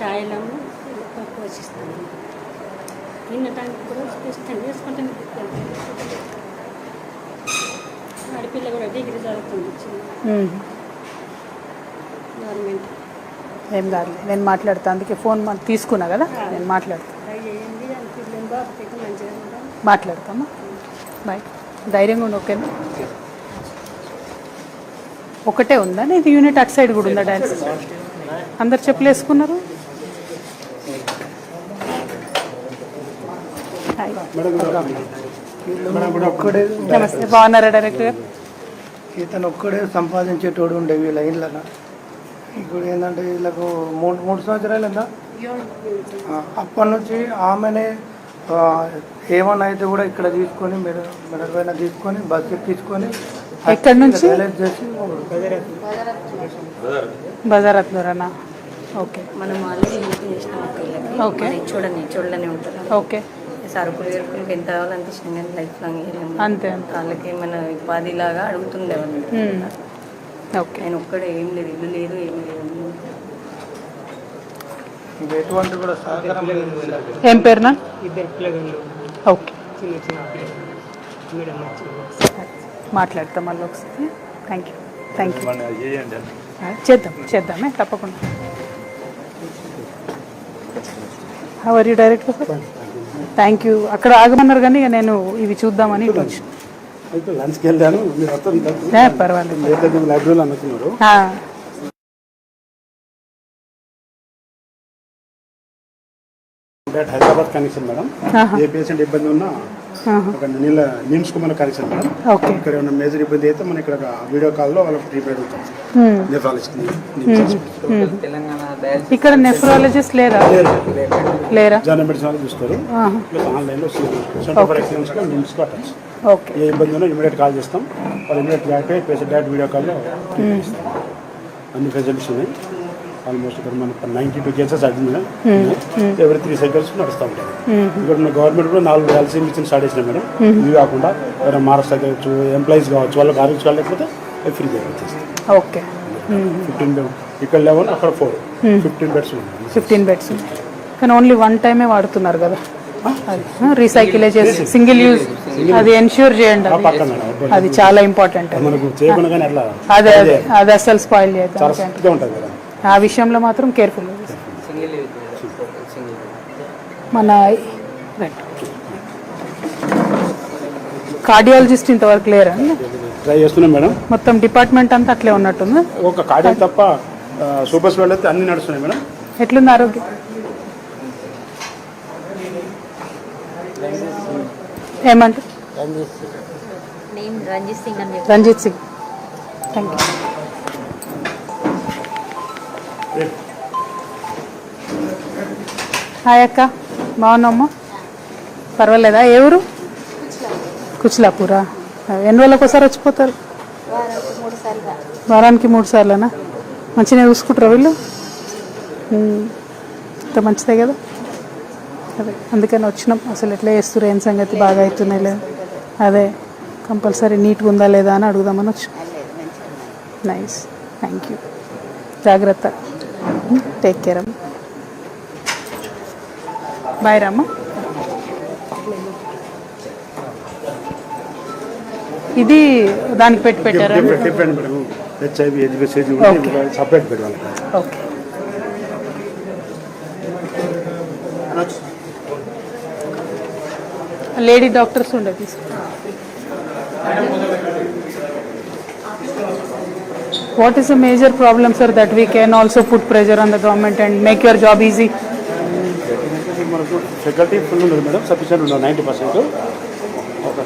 ఛాయలము పోషిస్తాను. తినటానికి కూడా ఇష్టం చేసుకుంటాను. ఆడపిల్ల కూడా డిగ్రీ చదువుతుంది గవర్నమెంట్. ఏం కాదు, నేను మాట్లాడతాను. అందుకే ఫోన్ తీసుకున్నా కదా, నేను మాట్లాడతాను. మాట్లాడతామా? బాయ్. ధైర్యంగా ఉండి. ఓకేనా? ఒకటే ఉందా ఇది యూనిట్? అటు సైడ్ కూడా ఉందా డ్యాన్స్? అందరు చెప్పులు వేసుకున్నారు. నమస్తే, బాగున్నారా డైరెక్టర్ గారు? ఇతను ఒక్కడే సంపాదించేటోడు ఉండే వీళ్ళ ఇళ్ళలో. ఇప్పుడు ఏంటంటే వీళ్ళకు మూడు సంవత్సరాలు అప్పటి నుంచి ఆమెనే ఏమన్నా అయితే కూడా ఇక్కడ తీసుకొని మెడల్ పైన తీసుకొని బస్ ఎక్కించుకొని ఎక్కడి నుంచి? చేసి బజారత్ లోనా? ఓకే. మనం ఆల్రెడీ హెల్ప్ చేసినాం అక్కలకి. ఓకే. చూడనే ఉంటుంది. ఓకే. సరుకులు ఎరుకులకి ఎంత కావాలంటే ఇష్టం, కానీ లైఫ్ లాంగ్ అంతే. వాళ్ళకి మన ఉపాధిలాగా అడుగుతుండేవాళ్ళు. ఓకే. ఆయన ఒక్కడే ఏం లేదు, ఇల్లు లేదు, ఏం లేదు. ఎటువంటి కూడా సహకారం. ఏం పేరు నా? ఇద్దరు పిల్లగాళ్ళు. ఓకే. చిన్న చిన్న పిల్లలు. మాట్లాడతాం మళ్ళీ ఒకసారి. Thank you. చేద్దామే తప్పకుండా. How are you director sir? Thank you. అక్కడ ఆగమన్నారు కానీ ఇక నేను ఇవి చూద్దామని లంచ్కి వెళ్ళాను. పర్వాలేదు. లైబ్రరీలో అనుకున్నారు. Hyderabad connection madam. ఏ పేషెంట్ ఇబ్బంది ఉన్నా నీళ్ళ నిమ్స్కు మన కనెక్షన్ మేడం. ఇక్కడ ఏమైనా మేజర్ ఇబ్బంది అయితే మనం ఇక్కడ వీడియో కాల్లో వాళ్ళకి ట్రీట్మెంట్ అవుతాం. ఇక్కడ నెఫ్రాలజిస్ట్ లేరా? జనరల్ మెడిసిన్ వాళ్ళు చూస్తారు. ఆన్లైన్లో నిమ్స్కు అటాచ్. ఏ ఇబ్బంది ఉన్నా ఇమీడియట్ కాల్ చేస్తాం. వాళ్ళు ఇమీడియట్ అయిపోయి పేషెంట్ డైరెక్ట్ వీడియో కాల్లో అన్ని ఫెసిలిటీస్ ఉన్నాయి. ఆల్మోస్ట్ ఇక్కడ మనకు 92 కేసెస్ అడ్మిట్ ఎవ్రీ 3 సైకిల్స్ నడుస్తూ ఉంటాయి. ఇక్కడ ఉన్న గవర్నమెంట్ కూడా 4 డయాలసిస్ మిషన్ స్టార్ట్ చేసినాయి మేడం. ఇవి కాకుండా ఎవరైనా మహారాష్ట్ర కావచ్చు, ఎంప్లాయీస్ కావచ్చు, వాళ్ళకి ఆరోగ్యం లేకపోతే ఫ్రీ వచ్చేస్తాయి. ఓకే. 15 బెడ్ ఇక్కడ 11, అక్కడ 4, 15 బెడ్స్ ఉన్నాయి. 15 బెడ్స్ కానీ ఓన్లీ వన్ టైమే వాడుతున్నారు కదా. రీసైకిల్ చేసి సింగిల్ యూజ్ అది ఎన్ష్యూర్ చేయండి. అది చాలా ఇంపార్టెంట్. అదే అది అసలు స్పాయిల్ చేయదు. ఆ విషయంలో మాత్రం కేర్ఫుల్. మన కార్డియాలజిస్ట్ ఇంతవరకు లేరా? ట్రై చేస్తున్నాం మేడం. మొత్తం డిపార్ట్మెంట్ అంతా అట్లే ఉన్నట్టుంది. ఒక కార్డియా తప్ప సూపర్ స్పెషాలిటీ అయితే అన్ని నడుస్తున్నాయి మేడం. ఎట్లుంది ఆరోగ్యం? ఏమంటారు? Ranjit Singh. Thank you. Hi అక్క, బాగున్నామ్మా? పర్వాలేదా? ఏ ఊరు? కుచ్లాపూరా. ఎన్ని రోజులకు ఒకసారి వచ్చిపోతారు? వారానికి 3 సార్లనా? మంచిగా చూసుకుంటారా వీళ్ళు? అంత మంచిదే కదా. అదే అందుకని వచ్చినాం. అసలు ఎట్లా చేస్తారు, ఏం సంగతి, బాగా అవుతున్నాయి లేదా, అదే కంపల్సరీ నీట్గా ఉందా లేదా అని అడుగుదామని వచ్చి. Nice, thank you. జాగ్రత్త, టేక్ కేర్ అమ్మ. బాయ్ రామ్మ. ఇది దానికి పెట్టారా? ఓకే. లేడీ డాక్టర్స్ ఉండదు. What is the major problem, sir, that we can also put pressure on the government and make your job easy? Faculty full ఉంది madam, sufficient ఉంది 90%. ఒక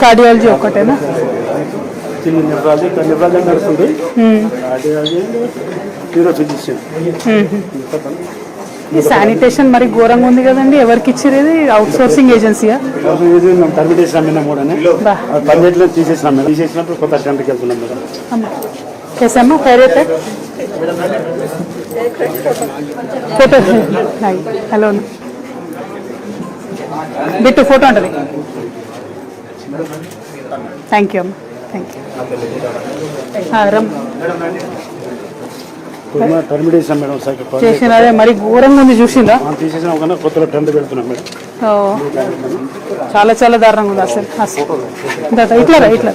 కార్డియాలజీ ఒకటేనా? చిన్న నెఫ్రాలజీ నడుస్తుంది. Cardiology, neuro physician. ఈ sanitation మరి ఘోరంగా ఉంది కదండి. ఎవరికి ఇచ్చారు ఇది? Out sourcing ఏజెన్సీయా? టర్మిట్ చేసినాం మేడం. కూడా పర్మిట్లో తీసేసినప్పుడు కొత్త స్టాండ్కి వెళ్తున్నాం మేడం. కేసమ్మా ఖైరేత్ ఫోటో. హలో బిట్టు ఫోటో ఉంటుంది. థ్యాంక్ యూ అమ్మ, థ్యాంక్ యూ. రమ్ టర్మిట్ చేసాం మేడం సైకిల్ చేసిన అదే మరి ఘోరంగా ఉంది చూసిందా? తీసేసినాం కన్నా కొత్తలో టెంట్ పెడుతున్నాం మేడం. ఓ, చాలా చాలా దారుణంగా ఉంది అసలు ఇట్లా ఇట్లా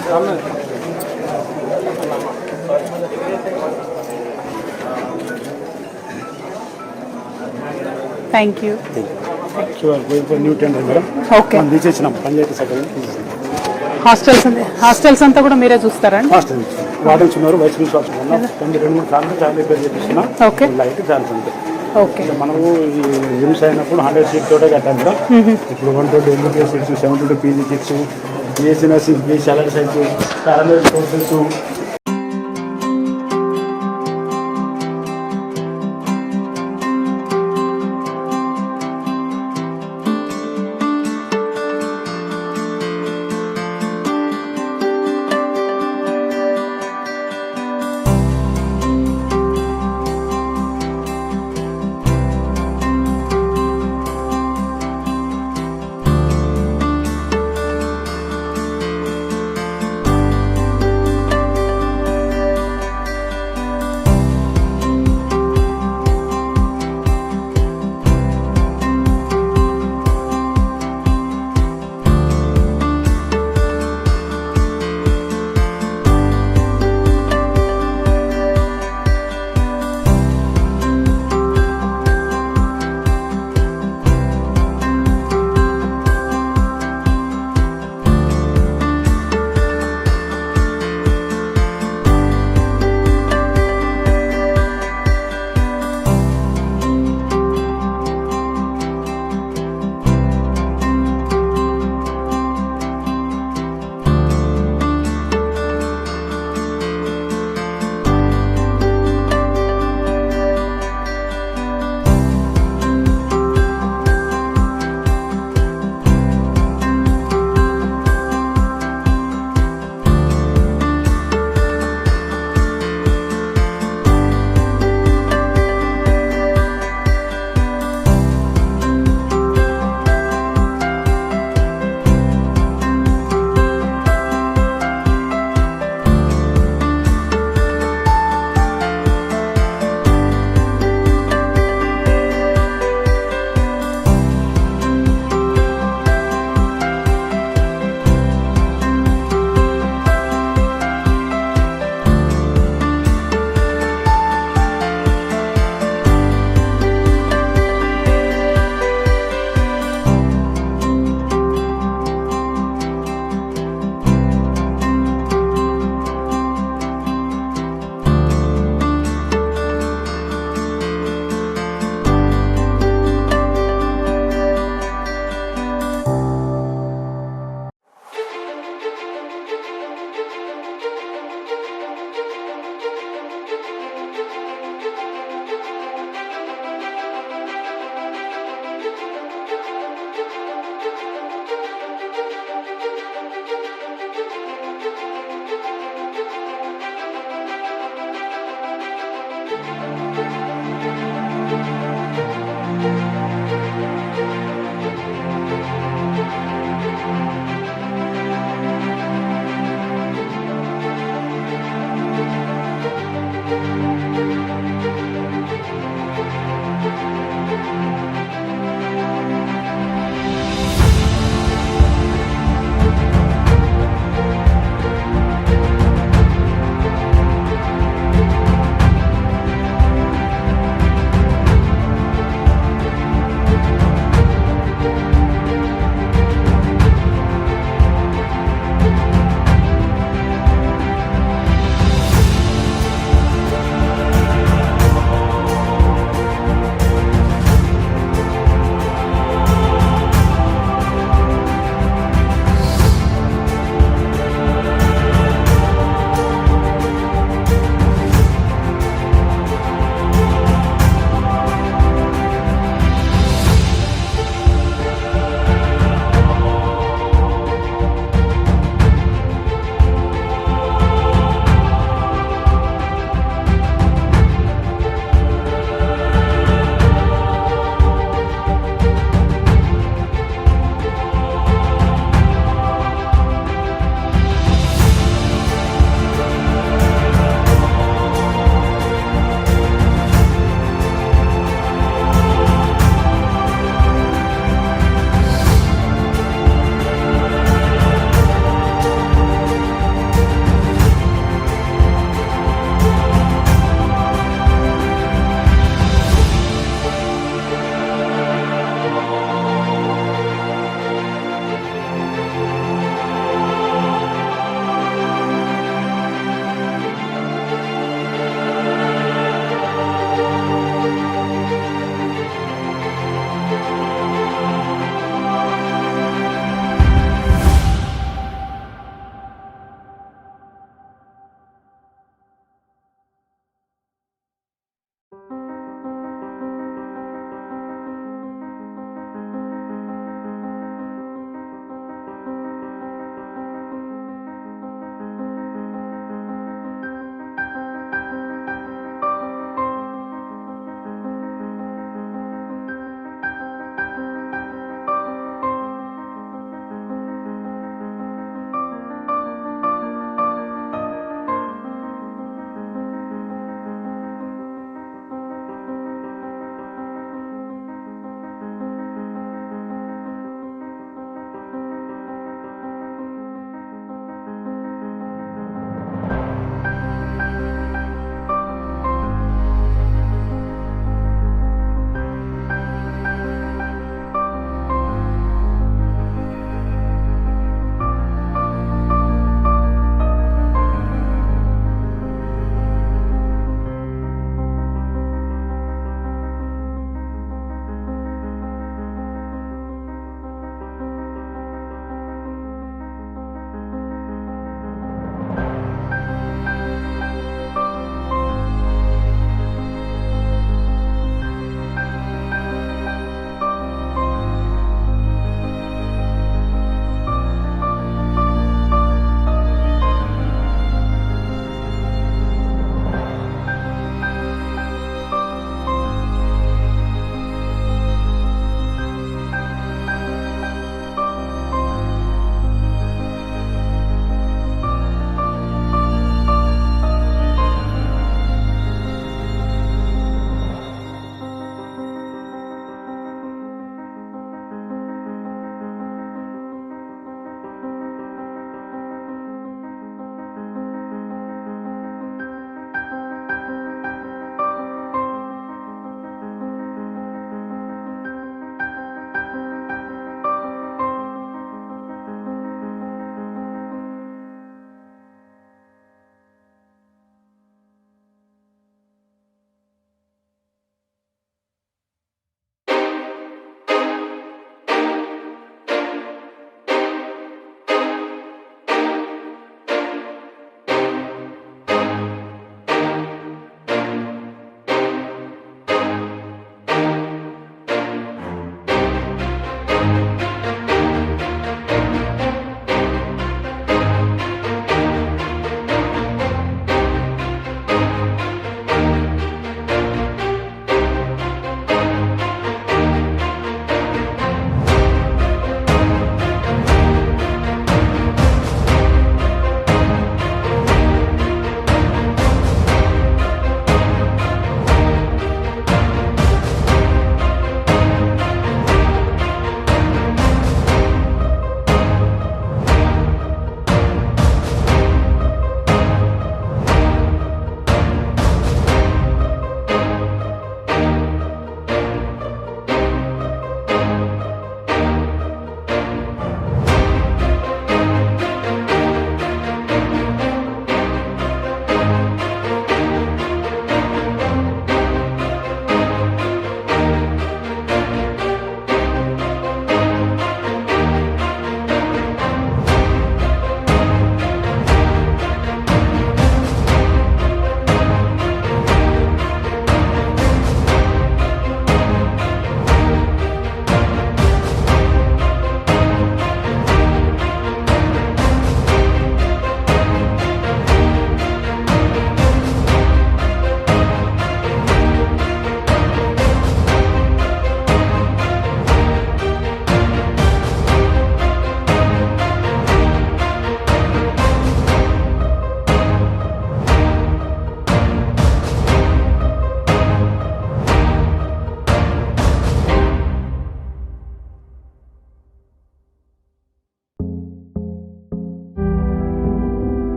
thank you. New tender madam. Okay. మనం తీసేసినాం పంచాయతీ సెక్రటరీ తీసేసినాం. హాస్టల్స్ అంతా కూడా మీరే చూస్తారండి? హాస్టల్ వార్డెన్స్ ఉన్నారు, వైస్ ప్రిన్సిపాల్స్ ఉన్నారు. 2-3 సార్లు చాలా రిపేర్ చేపిస్తున్నా. ఓకే. లైట్ ఛాన్స్ ఉంది. ఓకే. మనము ఈ జిమ్స్ అయినప్పుడు 100 సీట్ తోటే కట్టాం కదా. ఇప్పుడు 120 MBBS seats, 72 PG seats, BSc nursing, BSc salary science, paramedical courses.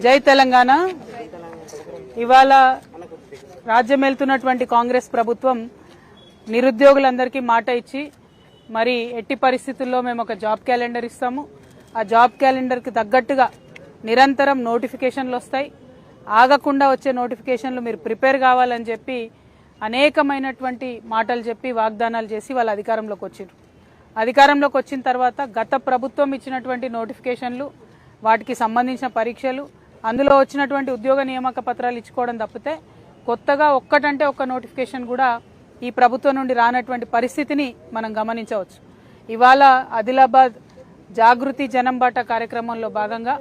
జై తెలంగాణ. ఇవాళ రాజ్యం వెళ్తున్నటువంటి కాంగ్రెస్ ప్రభుత్వం నిరుద్యోగులందరికీ మాట ఇచ్చి మరి ఎట్టి పరిస్థితుల్లో మేము ఒక జాబ్ క్యాలెండర్ ఇస్తాము, ఆ జాబ్ క్యాలెండర్కి తగ్గట్టుగా నిరంతరం నోటిఫికేషన్లు వస్తాయి, ఆగకుండా వచ్చే నోటిఫికేషన్లు మీరు ప్రిపేర్ కావాలని చెప్పి అనేకమైనటువంటి మాటలు చెప్పి వాగ్దానాలు చేసి వాళ్ళ అధికారంలోకి వచ్చారు. అధికారంలోకి వచ్చిన తర్వాత గత ప్రభుత్వం ఇచ్చినటువంటి నోటిఫికేషన్లు, వాటికి సంబంధించిన పరీక్షలు, అందులో వచ్చినటువంటి ఉద్యోగ నియామక పత్రాలు ఇచ్చుకోవడం తప్పితే కొత్తగా ఒక్కటంటే ఒక్క నోటిఫికేషన్ కూడా ఈ ప్రభుత్వం నుండి రానటువంటి పరిస్థితిని మనం గమనించవచ్చు. ఇవాళ ఆదిలాబాద్ జాగృతి జనంబాట కార్యక్రమంలో భాగంగా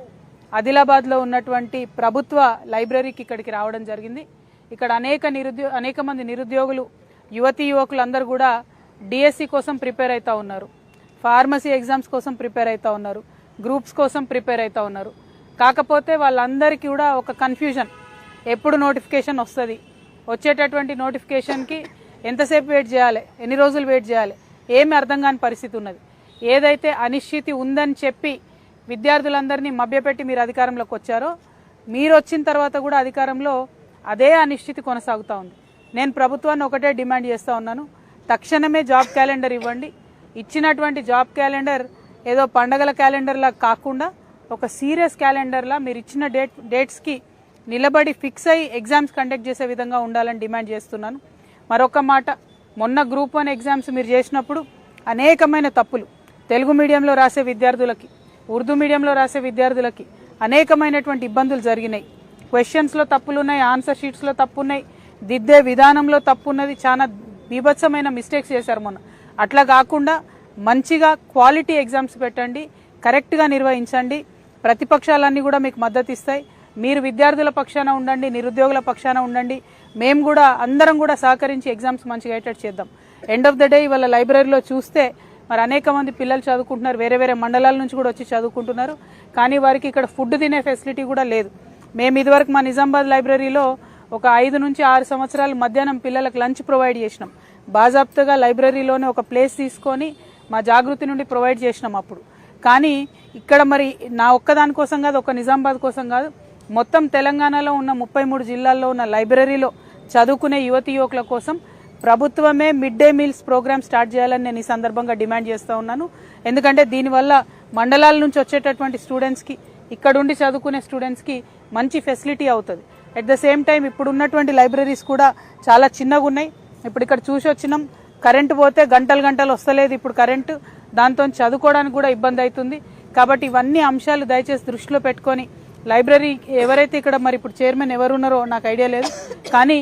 ఆదిలాబాద్లో ఉన్నటువంటి ప్రభుత్వ లైబ్రరీకి ఇక్కడికి రావడం జరిగింది. ఇక్కడ అనేక మంది నిరుద్యోగులు, యువతీ యువకులందరూ కూడా డిఎస్సి కోసం ప్రిపేర్ అవుతూ ఉన్నారు, ఫార్మసీ ఎగ్జామ్స్ కోసం ప్రిపేర్ అవుతూ ఉన్నారు, గ్రూప్స్ కోసం ప్రిపేర్ అవుతూ ఉన్నారు. కాకపోతే వాళ్ళందరికీ కూడా ఒక కన్ఫ్యూజన్, ఎప్పుడు నోటిఫికేషన్ వస్తుంది, వచ్చేటటువంటి నోటిఫికేషన్కి ఎంతసేపు వెయిట్ చేయాలి, ఎన్ని రోజులు వెయిట్ చేయాలి, ఏమి అర్థం కాని పరిస్థితి ఉన్నది. ఏదైతే అనిశ్చితి ఉందని చెప్పి విద్యార్థులందరినీ మభ్యపెట్టి మీరు అధికారంలోకి వచ్చారో, మీరు వచ్చిన తర్వాత కూడా అధికారంలో అదే అనిశ్చితి కొనసాగుతూ ఉంది. నేను ప్రభుత్వాన్ని ఒకటే డిమాండ్ చేస్తూ ఉన్నాను, తక్షణమే జాబ్ క్యాలెండర్ ఇవ్వండి. ఇచ్చినటువంటి జాబ్ క్యాలెండర్ ఏదో పండగల క్యాలెండర్లా కాకుండా ఒక సీరియస్ క్యాలెండర్లా మీరు ఇచ్చిన డేట్స్కి నిలబడి ఫిక్స్ అయ్యి ఎగ్జామ్స్ కండక్ట్ చేసే విధంగా ఉండాలని డిమాండ్ చేస్తున్నాను. మరొక మాట, మొన్న గ్రూప్ 1 ఎగ్జామ్స్ మీరు చేసినప్పుడు అనేకమైన తప్పులు, తెలుగు మీడియంలో రాసే విద్యార్థులకి, ఉర్దూ మీడియంలో రాసే విద్యార్థులకి అనేకమైనటువంటి ఇబ్బందులు జరిగినాయి. క్వశ్చన్స్లో తప్పులున్నాయి, ఆన్సర్ షీట్స్లో తప్పున్నాయి, దిద్దే విధానంలో తప్పు ఉన్నది, చాలా బీభత్సమైన మిస్టేక్స్ చేశారు మొన్న. అట్లా కాకుండా మంచిగా క్వాలిటీ ఎగ్జామ్స్ పెట్టండి, కరెక్ట్గా నిర్వహించండి. ప్రతిపక్షాలన్నీ కూడా మీకు మద్దతు ఇస్తాయి. మీరు విద్యార్థుల పక్షాన ఉండండి, నిరుద్యోగుల పక్షాన ఉండండి. మేము కూడా అందరం కూడా సహకరించి ఎగ్జామ్స్ మంచిగా అయ్యేటట్టు చేద్దాం. ఎండ్ ఆఫ్ ద డే ఇవాళ లైబ్రరీలో చూస్తే మరి అనేక మంది పిల్లలు చదువుకుంటున్నారు, వేరే వేరే మండలాల నుంచి కూడా వచ్చి చదువుకుంటున్నారు. కానీ వారికి ఇక్కడ ఫుడ్ తినే ఫెసిలిటీ కూడా లేదు. మేము ఇదివరకు మా నిజామాబాద్ లైబ్రరీలో ఒక 5 నుంచి 6 సంవత్సరాలు మధ్యాహ్నం పిల్లలకు లంచ్ ప్రొవైడ్ చేసినాం. బాజాప్తగా లైబ్రరీలోనే ఒక ప్లేస్ తీసుకొని మా జాగృతి నుండి ప్రొవైడ్ చేసినాం అప్పుడు. కానీ ఇక్కడ మరి నా ఒక్కదాని కోసం కాదు, ఒక నిజామాబాద్ కోసం కాదు, మొత్తం తెలంగాణలో ఉన్న 33 జిల్లాల్లో ఉన్న లైబ్రరీలో చదువుకునే యువతి యువకుల కోసం ప్రభుత్వమే mid day meals programme start చేయాలని నేను ఈ సందర్భంగా డిమాండ్ చేస్తూ ఉన్నాను. ఎందుకంటే దీనివల్ల మండలాల నుంచి వచ్చేటటువంటి స్టూడెంట్స్కి, ఇక్కడుండి చదువుకునే స్టూడెంట్స్కి మంచి ఫెసిలిటీ అవుతుంది. అట్ ద సేమ్ టైం ఇప్పుడు ఉన్నటువంటి లైబ్రరీస్ కూడా చాలా చిన్నగా ఉన్నాయి. ఇప్పుడు ఇక్కడ చూసి వచ్చినాం, కరెంటు పోతే గంటలు వస్తలేదు ఇప్పుడు కరెంటు, దాంతో చదువుకోవడానికి కూడా ఇబ్బంది అవుతుంది. కాబట్టి ఇవన్నీ అంశాలు దయచేసి దృష్టిలో పెట్టుకొని లైబ్రరీ ఎవరైతే ఇక్కడ మరి ఇప్పుడు చైర్మన్ ఎవరున్నారో నాకు ఐడియా లేదు, కానీ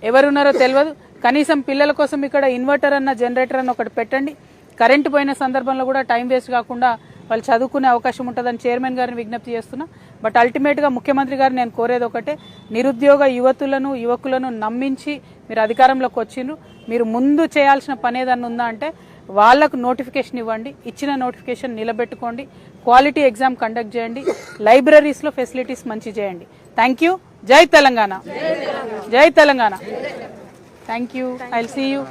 ఎవరున్నారో తెలియదు, కనీసం పిల్లల కోసం ఇక్కడ ఇన్వర్టర్ అన్న జనరేటర్ అన్న ఒకటి పెట్టండి. కరెంటు పోయిన సందర్భంలో కూడా టైం వేస్ట్ కాకుండా వాళ్ళు చదువుకునే అవకాశం ఉంటుందని చైర్మన్ గారిని విజ్ఞప్తి చేస్తున్నా. బట్ అల్టిమేట్గా ముఖ్యమంత్రి గారు నేను కోరేది ఒకటే, నిరుద్యోగ యువకులను నమ్మించి మీరు అధికారంలోకి వచ్చిండ్రు, మీరు ముందు చేయాల్సిన పని ఏదన్నా ఉందా అంటే వాళ్లకు నోటిఫికేషన్ ఇవ్వండి, ఇచ్చిన నోటిఫికేషన్ నిలబెట్టుకోండి, క్వాలిటీ ఎగ్జామ్ కండక్ట్ చేయండి, లైబ్రరీస్లో ఫెసిలిటీస్ మంచి చేయండి. Thank you. జై తెలంగాణ. జై Telangana. Thank you. I will see you.